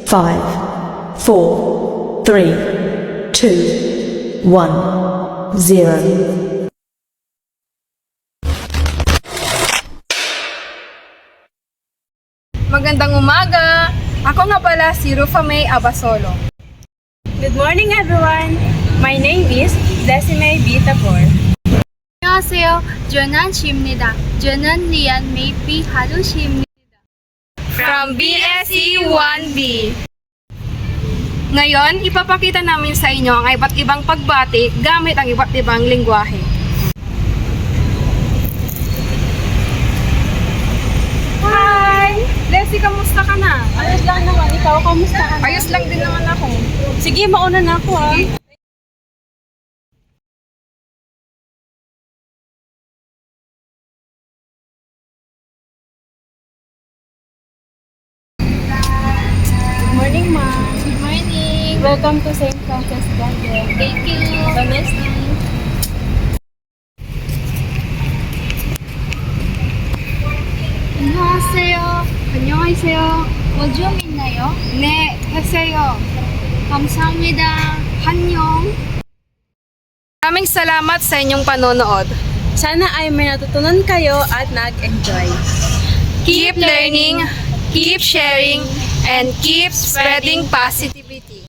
5, 4, 3, 2, 1, 0. Magandang umaga! Ako nga pala si Rufa May Abasolo. Good morning, everyone. My name is Desime B. Tapor. 안녕하세요. 저는 시입니다. 저는 리안 메이피 하루 시입니다. From BSE 1B. Ngayon, ipapakita namin sa inyo ang iba't ibang pagbati gamit ang iba't ibang lingwahe. Hi! Leslie, kamusta ka na? Ayos lang naman. Ikaw, kamusta ka? Ayos lang din naman ako. Sige, mauna na ako ha. Good morning, ma'am. Good morning. Welcome to St. Francis Garden. Thank you. Have a nice day. 안녕하세요. 안녕하세요. 뭐 좀 있나요? Ne, haseyo. 감사합니다. 안녕. Maraming salamat sa inyong panonood. Sana ay may natutunan kayo at nag-enjoy. Keep learning, keep sharing, and keep spreading positivity.